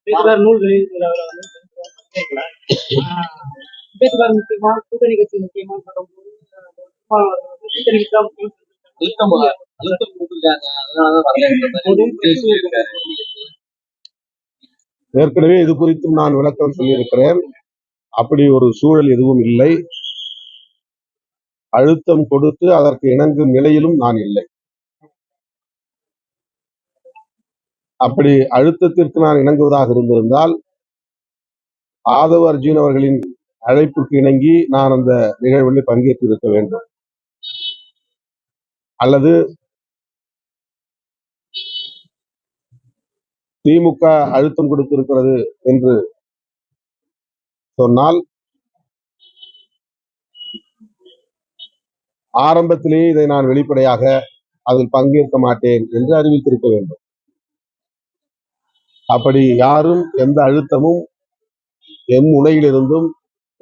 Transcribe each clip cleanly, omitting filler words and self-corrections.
நூல் வெளியிடுகிறவரை வந்து அம்பேத்கர் முக்கியமா, கூட்டணி கட்சி முக்கியமா ஏற்கனவே இது குறித்தும் நான் விளக்கம் சொல்லியிருக்கிறேன். அப்படி ஒரு சூழல் எதுவும் இல்லை. அழுத்தம் கொடுத்து அதற்கு இணங்கும் நிலையிலும் நான் இல்லை. அப்படி அழுத்தத்திற்கு நான் இணங்குவதாக இருந்திருந்தால் ஆதவ் அர்ஜுன் அவர்களின் அழைப்புக்கு இணங்கி நான் அந்த நிகழ்வில் பங்கேற்று இருக்க வேண்டும். அல்லது திமுக அழுத்தம் கொடுத்திருக்கிறது என்று சொன்னால் ஆரம்பத்திலேயே இதை நான் வெளிப்படையாக அதில் பங்கேற்க மாட்டேன் என்று அறிவித்திருக்க வேண்டும். அப்படி யாரும் எந்த அழுத்தமும் எம் முனையிலிருந்தும்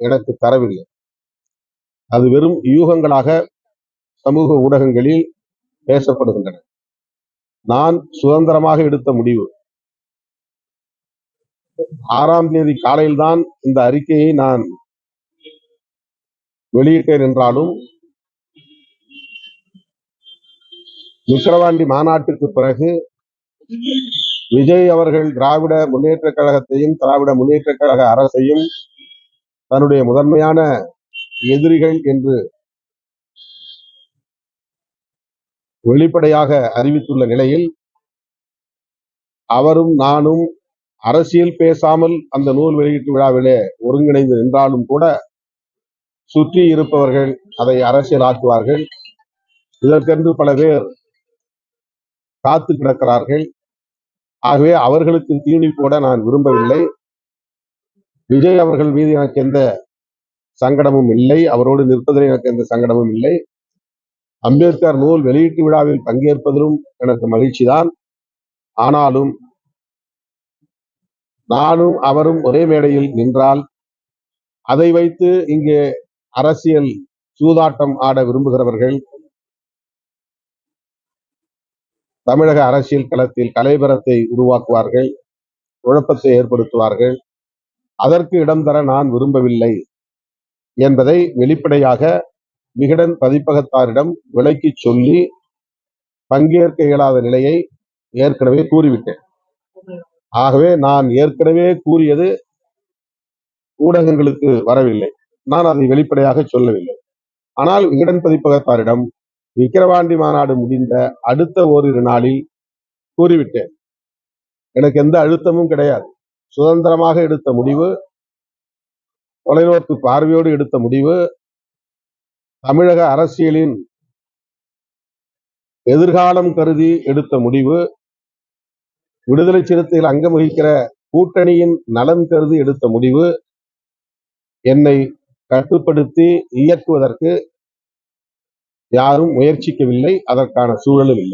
எனக்கு தரவில்லை. அது வெறும் யூகங்களாக சமூக ஊடகங்களில் பேசப்படுகின்றன. நான் சுதந்திரமாக எடுத்த முடிவு. 6ஆம் தேதி காலையில்தான் இந்த அறிக்கையை நான் வெளியிட்டேன் என்றாலும் விக்கிரவாண்டி மாநாட்டுக்கு பிறகு விஜய் அவர்கள் திராவிட முன்னேற்ற கழகத்தையும் திராவிட முன்னேற்ற கழக அரசையும் தன்னுடைய முதன்மையான எதிரிகள் என்று வெளிப்படையாக அறிவித்துள்ள நிலையில் அவரும் நானும் அரசியல் பேசாமல் அந்த நூல் வெளியீட்டு விழாவிலே ஒருங்கிணைந்து நின்றாலும் கூட சுற்றி இருப்பவர்கள் அதை அரசியலாக்குவார்கள். இதற்கென்று பல பேர் காத்து கிடக்கிறார்கள். ஆகவே அவர்களுக்கு தீனி போட நான் விரும்பவில்லை. விஜய் அவர்கள் மீது எனக்கு எந்த சங்கடமும் இல்லை. அவரோடு நிற்பதில் எனக்கு எந்த சங்கடமும் இல்லை. அம்பேத்கர் நூல் வெளியீட்டு விழாவில் பங்கேற்பதிலும் எனக்கு மகிழ்ச்சி தான். ஆனாலும் நானும் அவரும் ஒரே மேடையில் நின்றால் அதை வைத்து இங்கே அரசியல் சூதாட்டம் ஆட விரும்புகிறவர்கள் தமிழக அரசியல் களத்தில் கலைபரத்தை உருவாக்குவார்கள், குழப்பத்தை ஏற்படுத்துவார்கள். அதற்கு இடம் தர நான் விரும்பவில்லை என்பதை வெளிப்படையாக விகடன் பதிப்பகத்தாரிடம் விளக்கி சொல்லி பங்கேற்க இயலாத நிலையை ஏற்கனவே கூறிவிட்டேன். ஆகவே நான் ஏற்கனவே கூறியது ஊடகங்களுக்கு வரவில்லை. நான் அதை வெளிப்படையாக சொல்லவில்லை. ஆனால் விகடன் பதிப்பகத்தாரிடம் விக்கிரவாண்டி மாநாடு முடிந்த அடுத்த ஓரிரு நாளில் கூறிவிட்டேன். எனக்கு எந்த அழுத்தமும் கிடையாது. சுதந்திரமாக எடுத்த முடிவு, தொலைநோக்கு பார்வையோடு எடுத்த முடிவு, தமிழக அரசியலின் எதிர்காலம் கருதி எடுத்த முடிவு, விடுதலை சிறுத்தைகள் அங்கம் வகிக்கிற கூட்டணியின் நலன் கருதி எடுத்த முடிவு. என்னை கட்டுப்படுத்தி இயக்குவதற்கு யாரும் முயற்சிக்கவில்லை. அதற்கான சூழலும் இல்லை.